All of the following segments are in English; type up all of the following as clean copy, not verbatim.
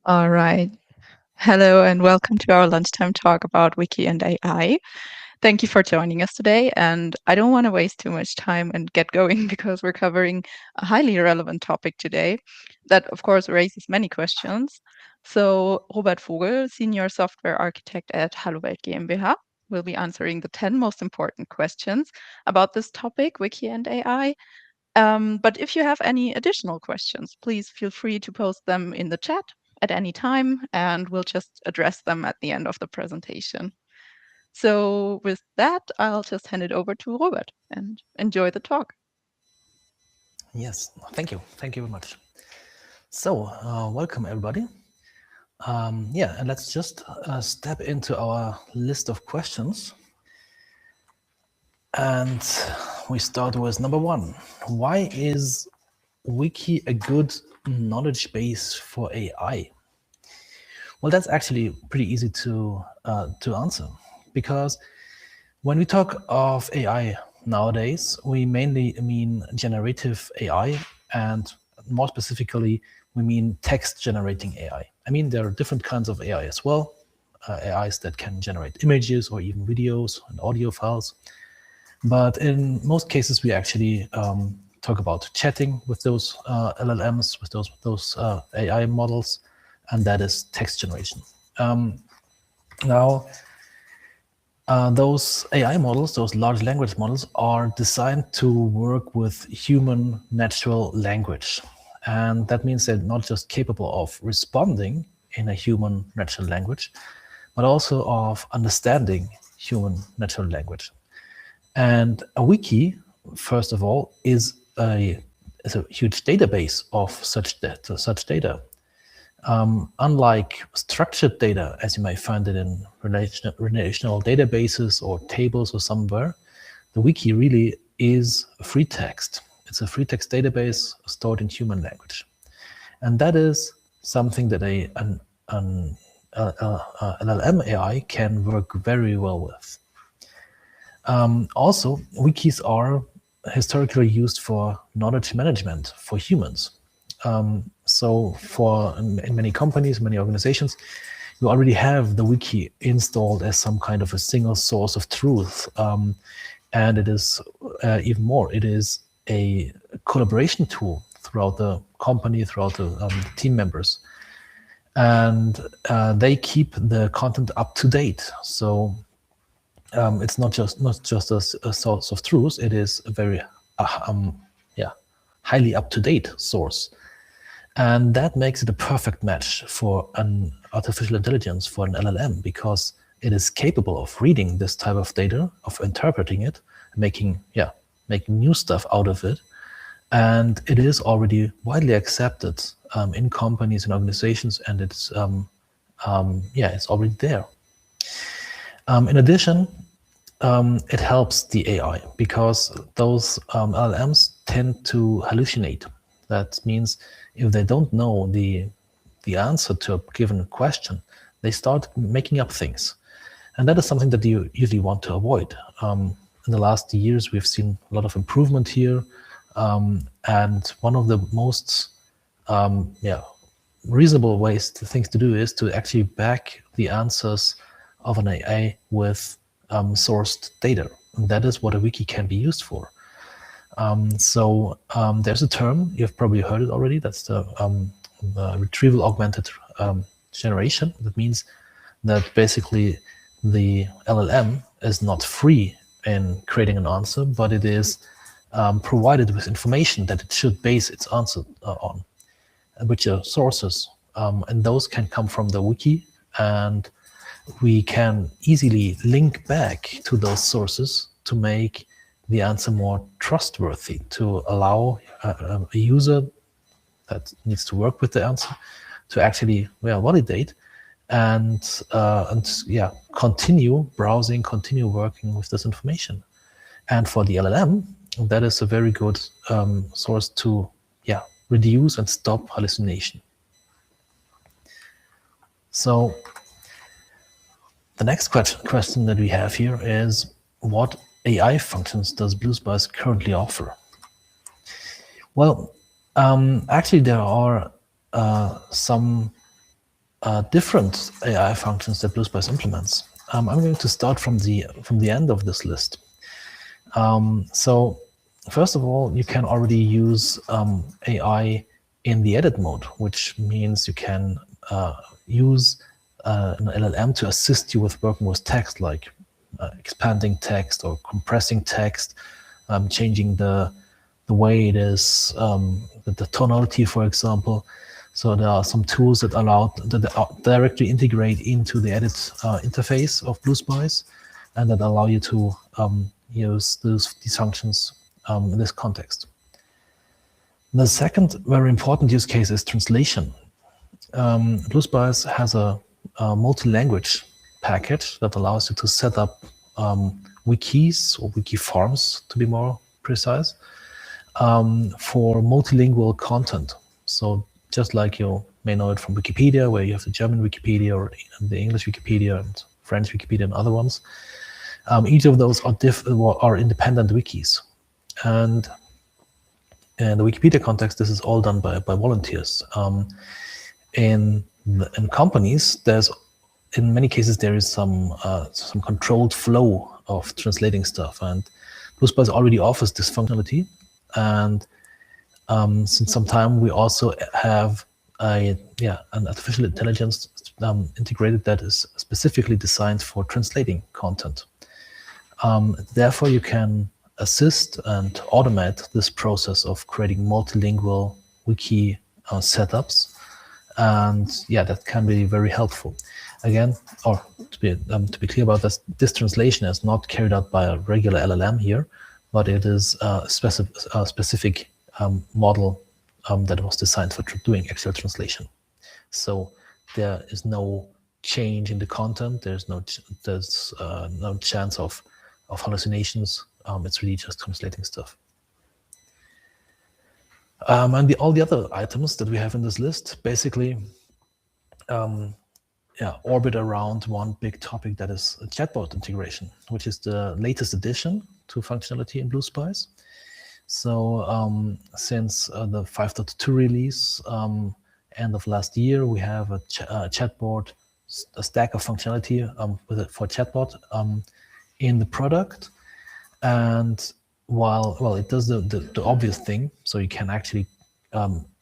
All right. Hello and welcome to our lunchtime talk about Wiki and AI. Thank you for joining us today. And I don't want to waste too much time and get going because we're covering a highly relevant topic today that, of course, raises many questions. So, Robert Vogel, Senior Software Architect at HelloWelt GmbH, will be answering the 10 most important questions about this topic, Wiki and AI. But if you have any additional questions, please feel free to post them in the chat at any time, and we'll just address them at the end of the presentation. So with that, I'll just hand it over to Robert and enjoy the talk. Yes, thank you. Thank you very much. So, welcome everybody. And let's just step into our list of questions. And we start with number one. Why is Wiki a good knowledge base for AI? Well, that's actually pretty easy to answer, because when we talk of AI nowadays, we mainly mean generative AI, and more specifically, we mean text generating AI. I mean, there are different kinds of AI as well, AIs that can generate images or even videos and audio files. But in most cases, we actually talk about chatting with those LLMs, with those AI models, and that is text generation. Now, those AI models, those large language models, are designed to work with human natural language. And that means they're not just capable of responding in a human natural language, but also of understanding human natural language. And a wiki, first of all, is a huge database of such data. Unlike structured data, as you might find it in relational databases or tables or somewhere, the wiki really is a free text. It's a free text database stored in human language. And that is something that an LLM AI can work very well with. Also, wikis are historically used for knowledge management for humans. So in many companies, many organizations, you already have the wiki installed as some kind of a single source of truth. And it is even more, it is a collaboration tool throughout the company, throughout the team members. And they keep the content up to date. So it's not just a source of truth, it is a very highly up-to-date source. And that makes it a perfect match for an artificial intelligence, for an LLM, because it is capable of reading this type of data, of interpreting it, making new stuff out of it. And it is already widely accepted in companies and organizations, and it's already there. In addition, it helps the AI, because those LLMs tend to hallucinate. That means if they don't know the answer to a given question, they start making up things. And that is something that you usually want to avoid. In the last years, we've seen a lot of improvement here. And one of the most reasonable things to do is to actually back the answers of an AI with sourced data. And that is what a wiki can be used for. There's a term, you've probably heard it already, that's the retrieval augmented generation. That means that basically the LLM is not free in creating an answer, but it is provided with information that it should base its answer on, which are sources. And those can come from the wiki, and we can easily link back to those sources to make the answer more trustworthy, to allow a user that needs to work with the answer to actually validate and continue browsing, continue working with this information. And for the LLM, that is a very good source to reduce and stop hallucination. So the next question that we have here is, what AI functions does BlueSpice currently offer? Well, actually there are some different AI functions that BlueSpice implements. I'm going to start from the end of this list. So first of all, you can already use AI in the edit mode, which means you can use an LLM to assist you with working with text, like expanding text or compressing text, changing the way it is, the tonality, for example. So there are some tools that allow that directly integrate into the edit interface of BlueSpice, and that allow you to use these functions in this context. The second very important use case is translation. BlueSpice has a multi-language package that allows you to set up wikis or wiki forms, to be more precise, for multilingual content. So just like you may know it from Wikipedia, where you have the German Wikipedia or the English Wikipedia and French Wikipedia and other ones, each of those are independent wikis. And in the Wikipedia context, this is all done by volunteers. In companies, in many cases there is some controlled flow of translating stuff, and BlueSpice already offers this functionality. And since some time, we also have an artificial intelligence integrated that is specifically designed for translating content. Therefore, you can assist and automate this process of creating multilingual wiki setups, and that can be very helpful. Again, or to be clear about this translation is not carried out by a regular LLM here, but it is a specific model that was designed for doing actual translation. So there is no change in the content. There's no chance of hallucinations. It's really just translating stuff. And all the other items that we have in this list basically orbit around one big topic, that is chatbot integration, which is the latest addition to functionality in BlueSpice. So since the 5.2 release, end of last year, we have a chatbot, a stack of functionality for chatbot in the product. And while it does the obvious thing, so you can actually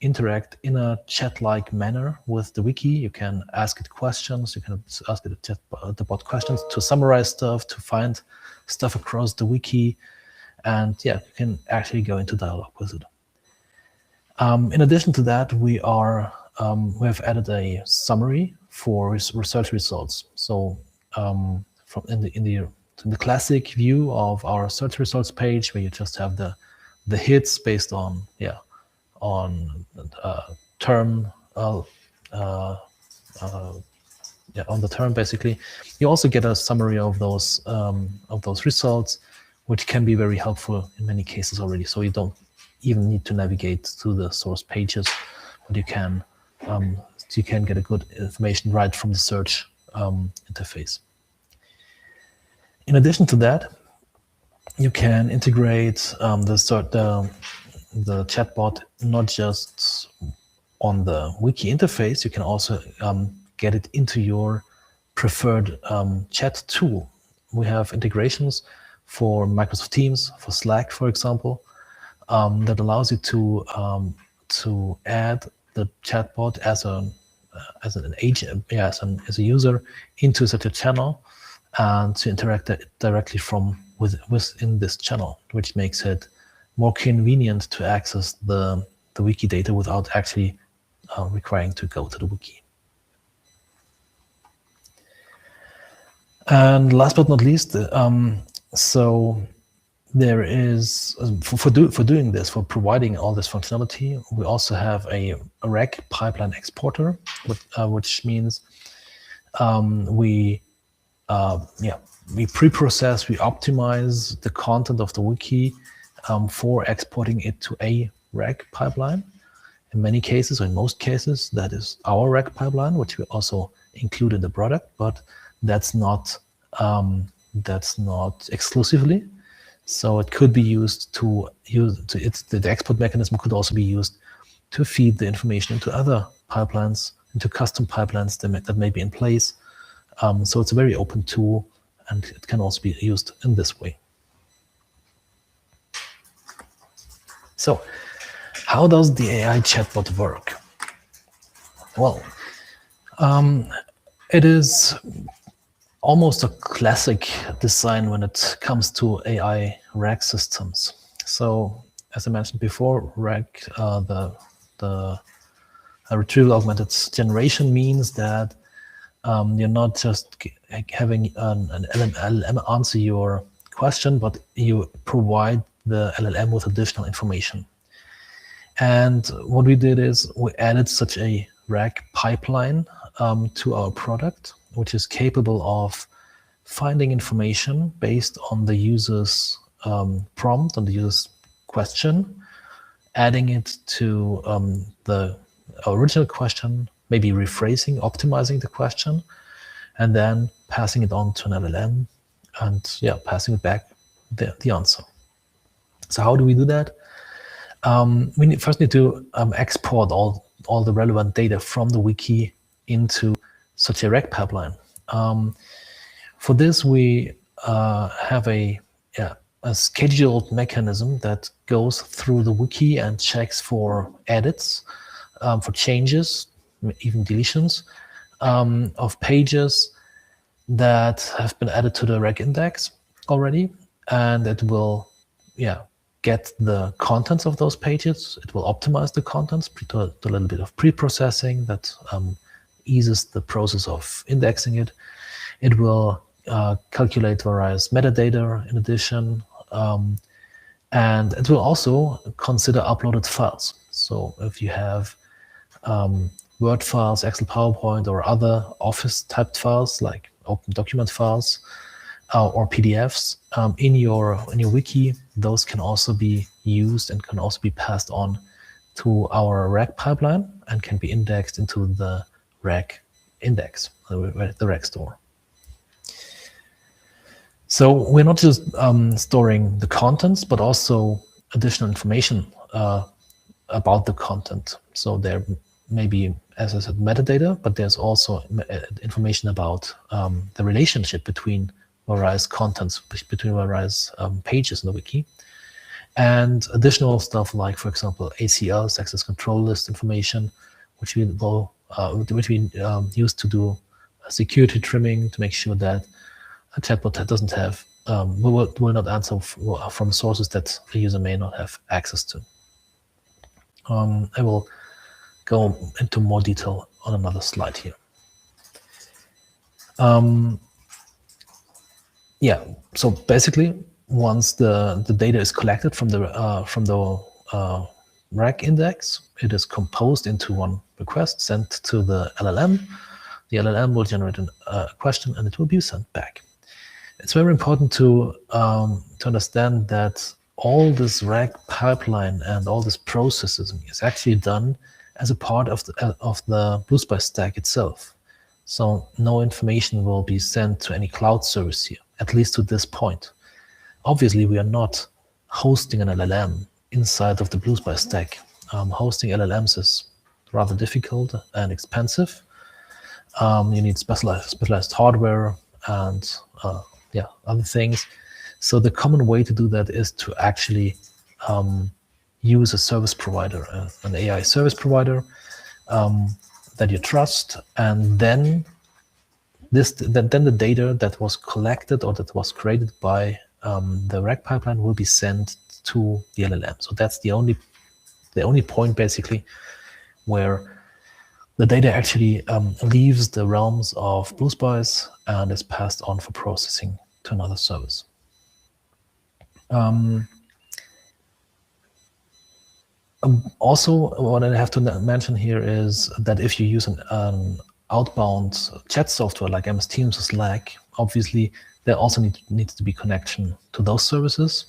interact in a chat-like manner with the wiki. You can ask it questions. You can ask it the bot questions to summarize stuff, to find stuff across the wiki, and you can actually go into dialogue with it. In addition to that, we have added a summary for research results. So from in the classic view of our search results page, where you just have the hits based on term on the term, basically. You also get a summary of those results, which can be very helpful in many cases already. So you don't even need to navigate to the source pages, but you can get a good information right from the search interface. In addition to that, you can integrate the chatbot not just on the wiki interface. You can also get it into your preferred chat tool. We have integrations for Microsoft Teams, for Slack, for example, that allows you to add the chatbot as an agent, as a user into such a channel, and to interact directly within this channel, which makes it more convenient to access the wiki data without actually requiring to go to the wiki. And last but not least, so there is, for doing this, for providing all this functionality, we also have a rec pipeline exporter, which means we pre-process, we optimize the content of the wiki for exporting it to a rec pipeline. In many cases, or in most cases, that is our rec pipeline, which we also include in the product, but that's not exclusively. So it could be used the export mechanism could also be used to feed the information into other pipelines into custom pipelines that may be in place. So it's a very open tool, and it can also be used in this way. So how does the AI chatbot work? Well, it is almost a classic design when it comes to AI RAG systems. So as I mentioned before, RAG, the retrieval augmented generation means that you're not just having an LLM answer your question, but you provide the LLM with additional information. And what we did is we added such a RAG pipeline to our product, which is capable of finding information based on the user's prompt, on the user's question, adding it to the original question, maybe rephrasing, optimizing the question, and then passing it on to an LLM and passing it back the answer. So how do we do that? We first need to export all the relevant data from the wiki into such a RAG pipeline. For this, we have a scheduled mechanism that goes through the wiki and checks for edits, for changes, even deletions of pages that have been added to the RAG index already, and it will get the contents of those pages. It will optimize the contents to a little bit of pre-processing that eases the process of indexing it. It will calculate various metadata in addition, and it will also consider uploaded files. So if you have Word files, Excel, PowerPoint, or other Office typed files like open document files or PDFs in your wiki, those can also be used and can also be passed on to our RAG pipeline and can be indexed into the RAG index, the RAG store. So we're not just storing the contents, but also additional information about the content. So there may be, as I said, metadata, but there's also information about the relationship between various contents, between various pages in the wiki. And additional stuff like, for example, ACLs, access control list information, which we use to do security trimming to make sure that a chatbot that doesn't have will not answer from sources that the user may not have access to. I will go into more detail on another slide here. So basically, once the data is collected from the RAG index, it is composed into one request sent to the LLM. The LLM will generate a question and it will be sent back. It's very important to understand that all this RAG pipeline and all this processing is actually done as a part of the BlueSpice stack itself. So no information will be sent to any cloud service here, at least to this point. Obviously, we are not hosting an LLM inside of the BlueSpice stack. Hosting LLMs is rather difficult and expensive. You need specialized hardware and other things. So the common way to do that is to actually use a service provider, an AI service provider that you trust, and then the data that was collected or that was created by the RAG pipeline will be sent to the LLM. So that's the only point basically where the data actually leaves the realms of BlueSpice and is passed on for processing to another service. Also, what I have to mention here is that if you use an outbound chat software like MS Teams or Slack, obviously there also needs to be connection to those services.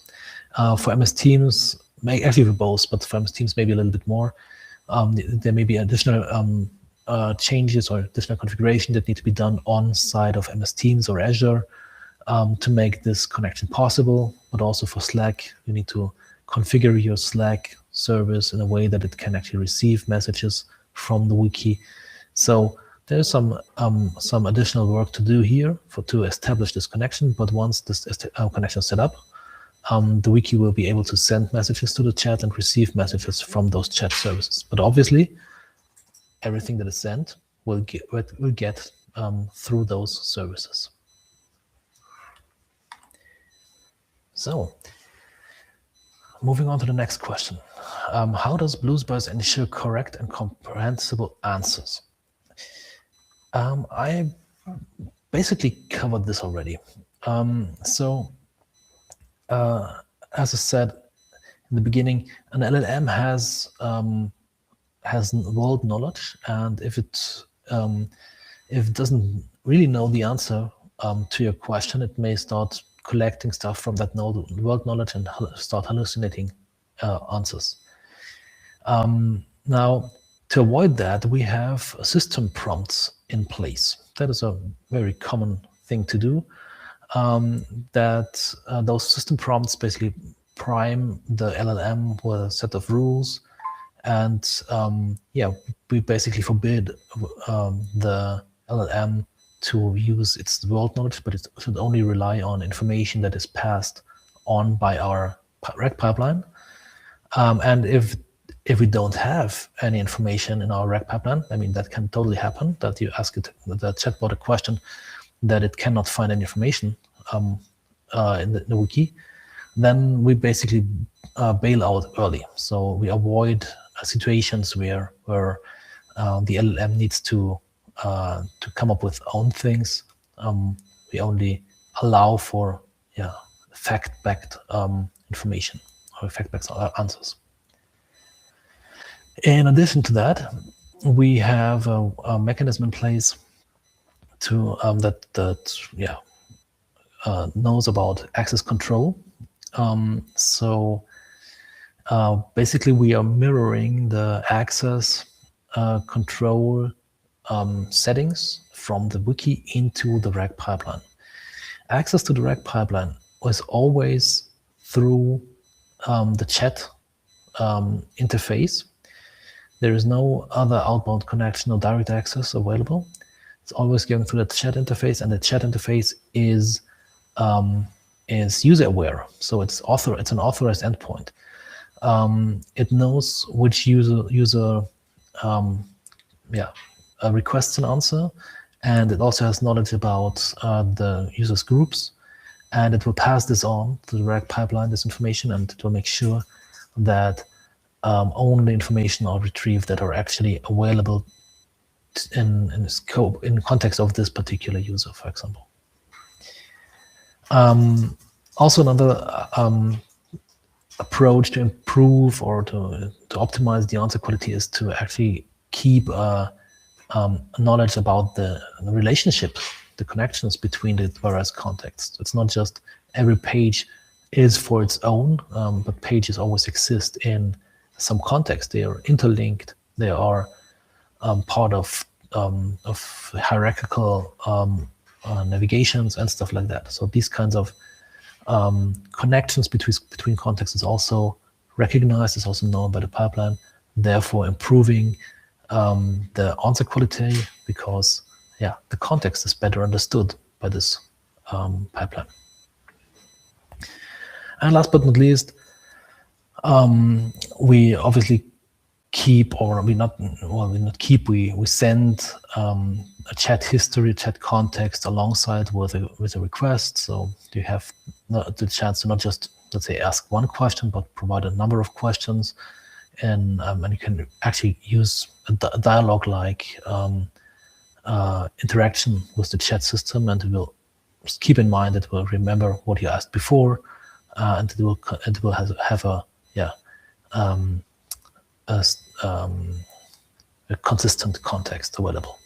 For MS Teams, actually for both, but for MS Teams maybe a little bit more. There may be additional changes or additional configuration that need to be done on side of MS Teams or Azure to make this connection possible. But also for Slack, you need to configure your Slack service in a way that it can actually receive messages from the wiki. So there's some additional work to do here to establish this connection. But once this connection is set up, the wiki will be able to send messages to the chat and receive messages from those chat services. But obviously, everything that is sent will get through those services. So, moving on to the next question. How does BlueSpice ensure correct and comprehensible answers? I basically covered this already. As I said in the beginning, an LLM has world knowledge, and if it doesn't really know the answer to your question, it may start collecting stuff from that world knowledge and start hallucinating answers. Now, to avoid that, we have system prompts in place. That is a very common thing to do. Those system prompts basically prime the LLM with a set of rules, and we basically forbid the LLM to use its world knowledge, but it should only rely on information that is passed on by our RAG pipeline. And if we don't have any information in our RAG pipeline, I mean, that can totally happen, that you ask the chatbot a question that it cannot find any information in the wiki, then we basically bail out early. So we avoid situations where the LLM needs to come up with own things. We only allow for fact-backed information or fact-backed answers. In addition to that, we have a mechanism in place to knows about access control. Basically, we are mirroring the access control settings from the wiki into the RAG pipeline. Access to the RAG pipeline was always through the chat interface. There is no other outbound connection or direct access available. It's always going through the chat interface, and the chat interface is user aware. So it's an authorized endpoint. It knows which user requests an answer, and it also has knowledge about the user's groups, and it will pass this on to the RAG pipeline, this information, and it will make sure that only information are retrieved that are actually available in scope, in context of this particular user, for example. Also, another approach to improve or to optimize the answer quality is to actually keep knowledge about the relationship, the connections between the various contexts. It's not just every page is for its own, but pages always exist in some context. They are interlinked. They are part of hierarchical navigations and stuff like that. So these kinds of connections between contexts is also recognized, is also known by the pipeline, therefore improving the answer quality, because the context is better understood by this pipeline. And last but not least, we obviously keep, or we send a chat history, chat context alongside with a request. So you have the chance to not just, let's say, ask one question, but provide a number of questions, and you can actually use a dialogue-like interaction with the chat system, and it will keep in mind, it will remember what you asked before, and it will have a consistent context available.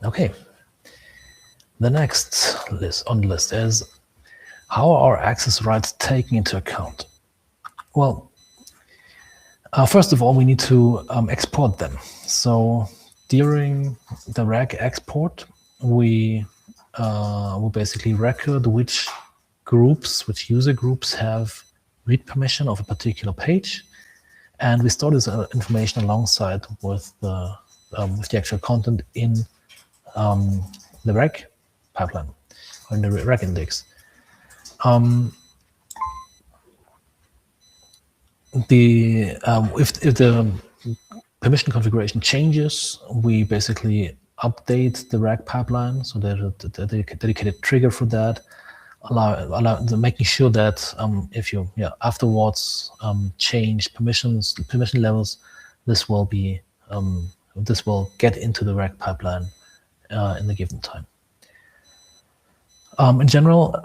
Okay. The next list on the list is, how are access rights taken into account? Well, first of all, we need to export them. So during the RAG export, we will basically record which user groups have read permission of a particular page, and we store this information alongside with the actual content in the rec pipeline or in the rec index. If the permission configuration changes, we basically update the rec pipeline, so there's a dedicated trigger for that, making sure that if you afterwards change permission levels, this will get into the rec pipeline in the given time. In general,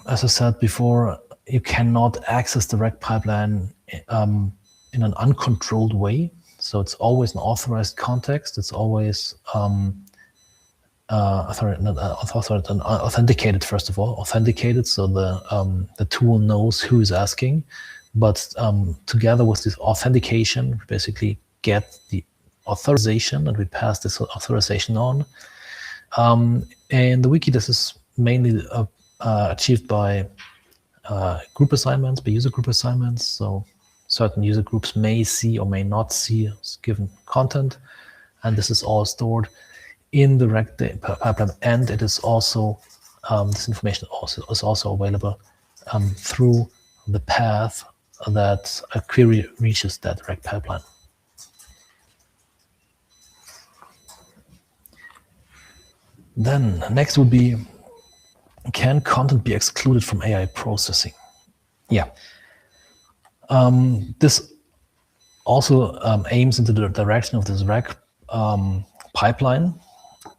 as I said before, you cannot access the rec pipeline in an uncontrolled way. So it's always an authorized context. It's always authenticated, first of all, authenticated, so the tool knows who is asking. But together with this authentication, we basically get the authorization, and we pass this authorization on. In the wiki, this is mainly achieved by group assignments, by user group assignments. So certain user groups may see or may not see given content, and this is all stored in the rec pipeline, and it is also this information is also available through the path that a query reaches that rec pipeline. Then next would be, can content be excluded from AI processing? Yeah. This also aims into the direction of this rec pipeline,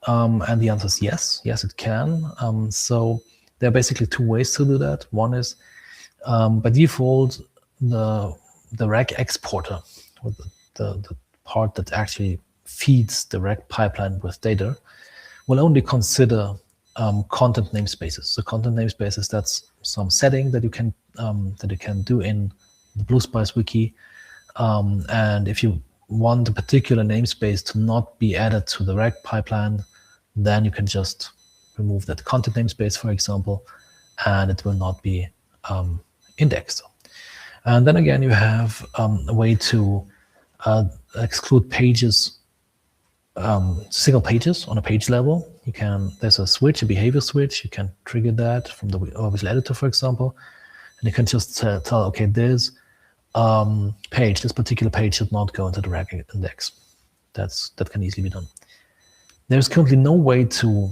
and the answer is yes. Yes, it can. So there are basically two ways to do that. One is by default, the rec exporter, or the part that actually feeds the rec pipeline with data, will only consider content namespaces. So content namespaces, that's some setting that you can do in the BlueSpice wiki. And if you want a particular namespace to not be added to the rec pipeline, then you can just remove that content namespace, for example, and it will not be indexed. And then again, you have a way to exclude pages, single pages on a page level. You can, there's a switch, a behavior switch. You can trigger that from the visual editor, for example, and you can just tell, okay, this particular page should not go into the rec index. That can easily be done. There's currently no way to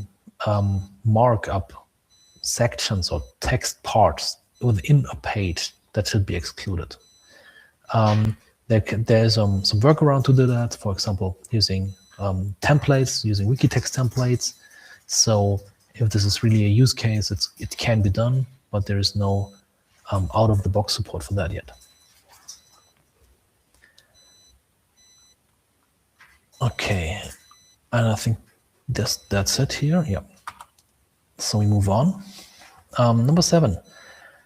mark up sections or text parts within a page that should be excluded. There's some workaround to do that, for example, using templates, using wiki text templates. So if this is really a use case, it can be done, but there is no out-of-the-box support for that yet. Okay, and I think that's it here. Yeah. So we move on. Number 7,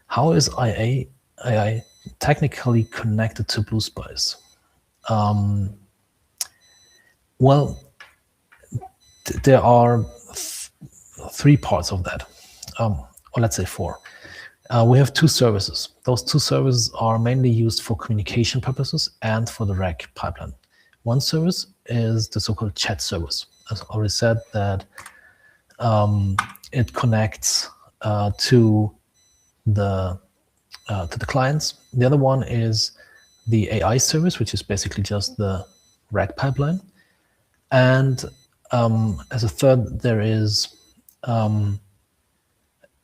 how is AI technically connected to BlueSpice? Well, there are 3 parts of that, or let's say 4. We have 2 services. Those 2 services are mainly used for communication purposes and for the rec pipeline. One service is the so-called chat service. As I already said, that it connects to the clients. The other one is the AI service, which is basically just the rec pipeline. And as a third, there is not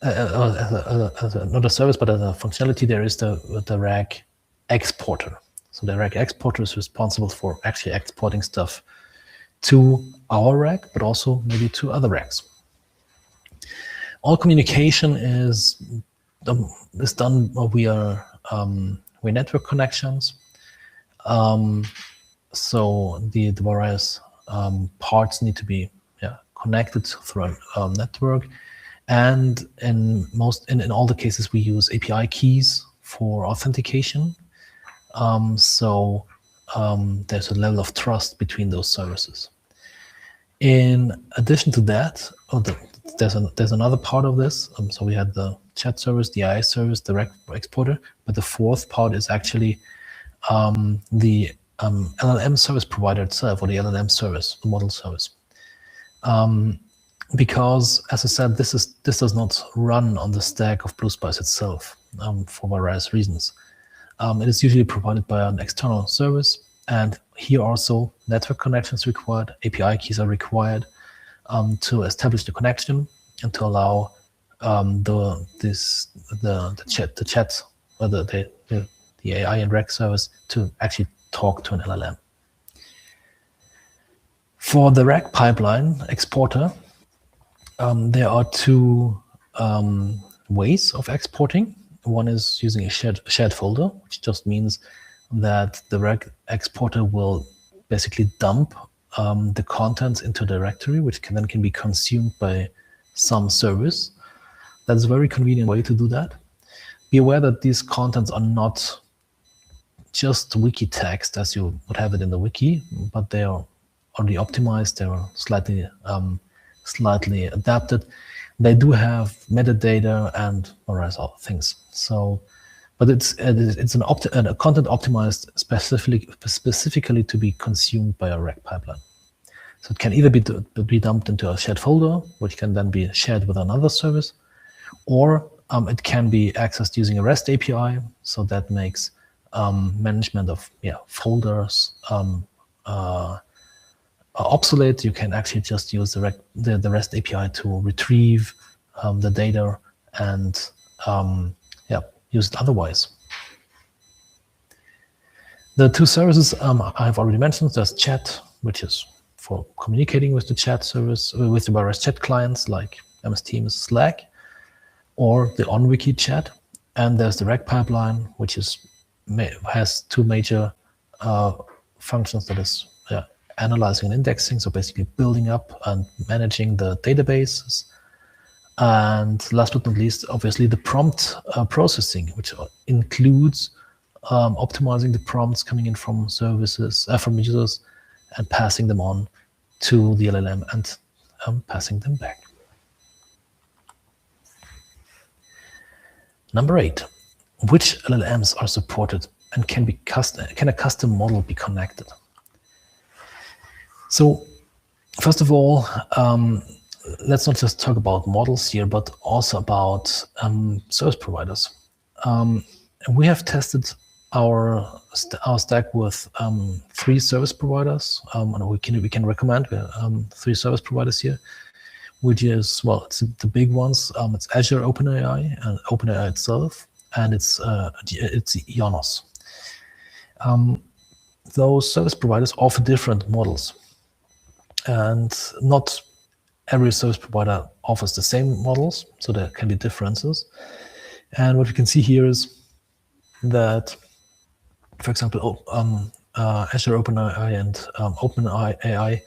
a service, but as a functionality, there is the rec exporter. So the rec exporter is responsible for actually exporting stuff to our rec, but also maybe to other recs. All communication is done via network connections. So the various parts need to be connected through a network, and in all the cases we use API keys for authentication. So there's a level of trust between those services. In addition to that, there's another part of this. So we had the chat service, the AI service, the rec exporter, but the 4th part is actually the LLM service provider itself, or the LLM service, the model service. Because, as I said, this does not run on the stack of BlueSpice itself for various reasons. It is usually provided by an external service, and here also network connections required, API keys are required to establish the connection and to allow the chat, or the AI and RAG service to actually talk to an LLM. For the RAG pipeline exporter, there are two ways of exporting. One is using a shared folder, which just means that the RAG exporter will basically dump the contents into a directory, which then can be consumed by some service. That's a very convenient way to do that. Be aware that these contents are not just wiki text as you would have it in the wiki, but they are already optimized. They are slightly adapted. They do have metadata and various other things. So, but it's a content optimized specifically to be consumed by a RAG pipeline. So it can either be dumped into a shared folder, which can then be shared with another service, or it can be accessed using a REST API. So that makes management of folders obsolete. You can actually just use the REST API to retrieve the data and use it otherwise. The two services I've already mentioned. There's chat, which is for communicating with the chat service, with the various chat clients like MS Teams, Slack, or the on-wiki chat. And there's the RAG pipeline, which has two major functions. That is analyzing and indexing, so basically building up and managing the databases. And last but not least, obviously, the prompt processing, which includes optimizing the prompts coming in from services, from users, and passing them on to the LLM and passing them back. Number 8, which LLMs are supported and can a custom model be connected? So, first of all, let's not just talk about models here, but also about service providers. We have tested our stack with 3 service providers, and we can recommend 3 service providers here, which is, well, it's the big ones. It's Azure OpenAI and OpenAI itself, and it's Ionos. Those service providers offer different models, and not every service provider offers the same models, so there can be differences. And what we can see here is that, for example, Azure OpenAI and OpenAI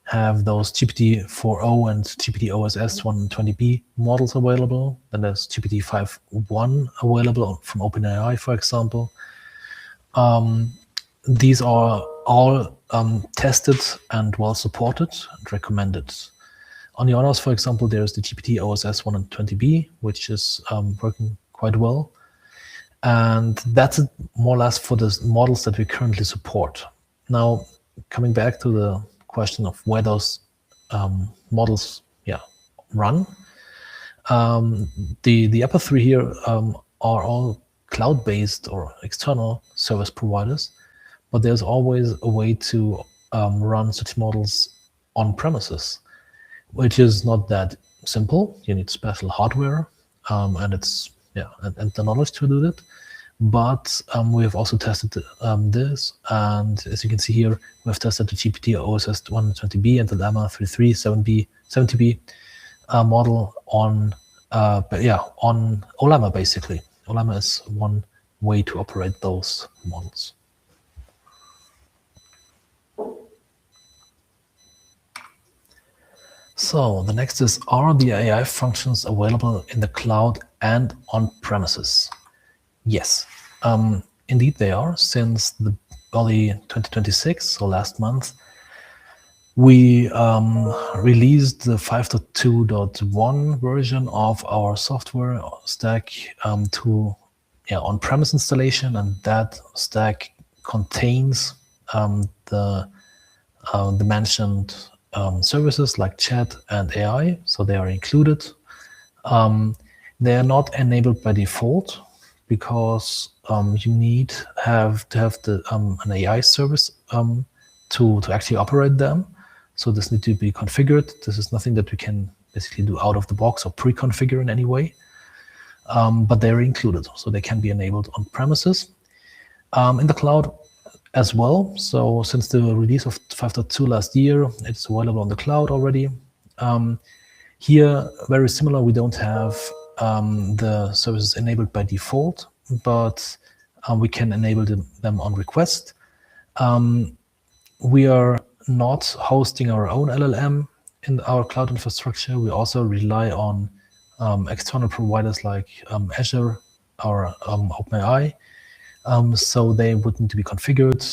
have those GPT-4o and GPT-OSS 120b models available. Then there's GPT-5.1 available from OpenAI, for example. These are all tested and well supported and recommended. On the Ionos, for example, there's the GPT-OSS 120b, which is working quite well. And that's more or less for the models that we currently support. Now, coming back to the question of where those models run, the upper 3 here are all cloud-based or external service providers, but there's always a way to run such models on premises, which is not that simple. You need special hardware, and it's and the knowledge to do that. But we have also tested this, and as you can see here, we have tested the GPT-OSS 120b and the Llama 3.3 model on on Ollama, basically. Ollama is one way to operate those models. So the next is, are the AI functions available in the cloud and on premises? Yes, indeed they are. Since the early 2026, so last month, we released the 5.2.1 version of our software stack to on-premise installation, and that stack contains the mentioned services like chat and AI, so they are included. They are not enabled by default because you need to have an AI service to actually operate them. So this needs to be configured. This is nothing that we can basically do out of the box or pre-configure in any way. But they're included, so they can be enabled on premises. In the cloud as well. So since the release of 5.2 last year, it's available on the cloud already. Here, very similar, we don't have the services enabled by default, but we can enable them on request. We are not hosting our own LLM in our cloud infrastructure. We also rely on external providers like Azure or OpenAI. So they would need to be configured.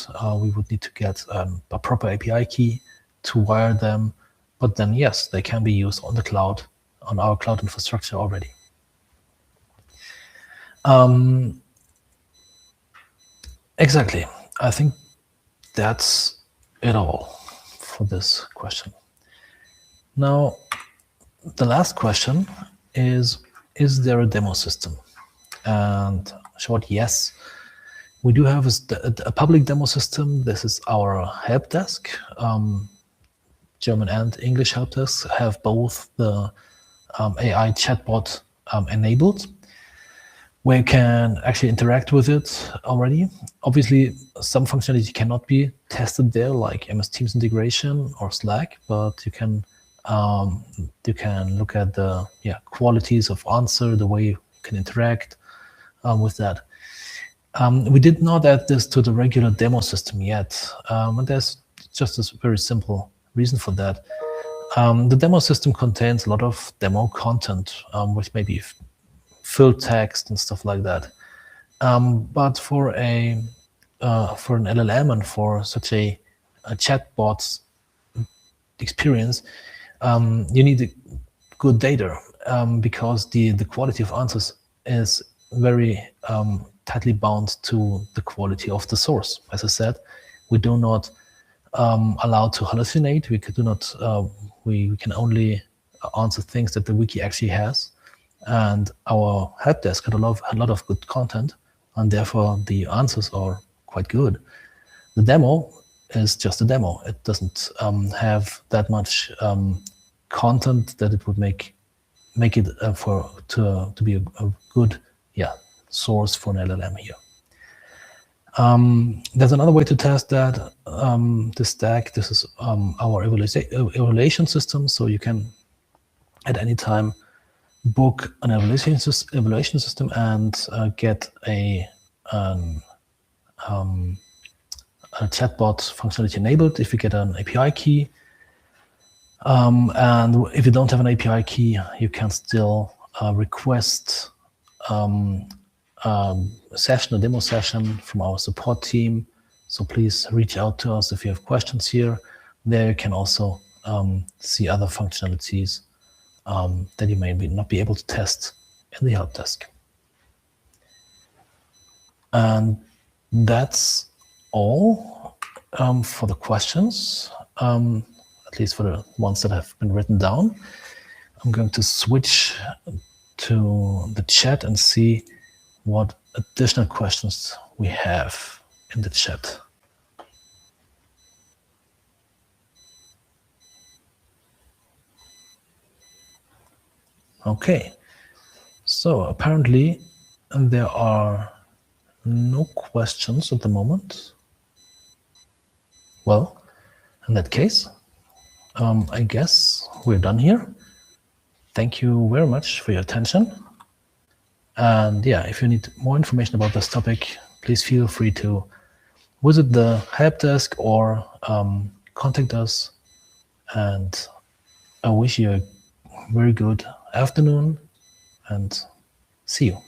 We would need to get a proper API key to wire them. But then, yes, they can be used on the cloud, on our cloud infrastructure already. Exactly. I think that's it all for this question. Now, the last question is there a demo system? And short, yes. We do have a public demo system. This is our help desk. German and English help desks have both the AI chatbot enabled, where you can actually interact with it already. Obviously, some functionality cannot be tested there, like MS Teams integration or Slack, but you can look at the qualities of answer, the way you can interact with that. We did not add this to the regular demo system yet, and there's just a very simple reason for that. The demo system contains a lot of demo content, which may be filled text and stuff like that. But for an LLM and for such a chatbot experience, you need good data because the quality of answers is very tightly bound to the quality of the source. As I said, we do not allow to hallucinate. We do not. We can only answer things that the wiki actually has, and our help desk had a lot of good content, and therefore the answers are quite good. The demo is just a demo. It doesn't have that much content that it would make it to be a good source for an LLM here. There's another way to test that, this stack. This is our evaluation system. So you can at any time book an evaluation system and get a chatbot functionality enabled if you get an API key. And if you don't have an API key, you can still request a demo session from our support team. So please reach out to us if you have questions here. There you can also see other functionalities that you may not be able to test in the help desk. And that's all for the questions, at least for the ones that have been written down. I'm going to switch to the chat and see what additional questions we have in the chat. Okay, so apparently there are no questions at the moment. Well, in that case, I guess we're done here. Thank you very much for your attention. And if you need more information about this topic, please feel free to visit the help desk or contact us. And I wish you a very good afternoon and see you.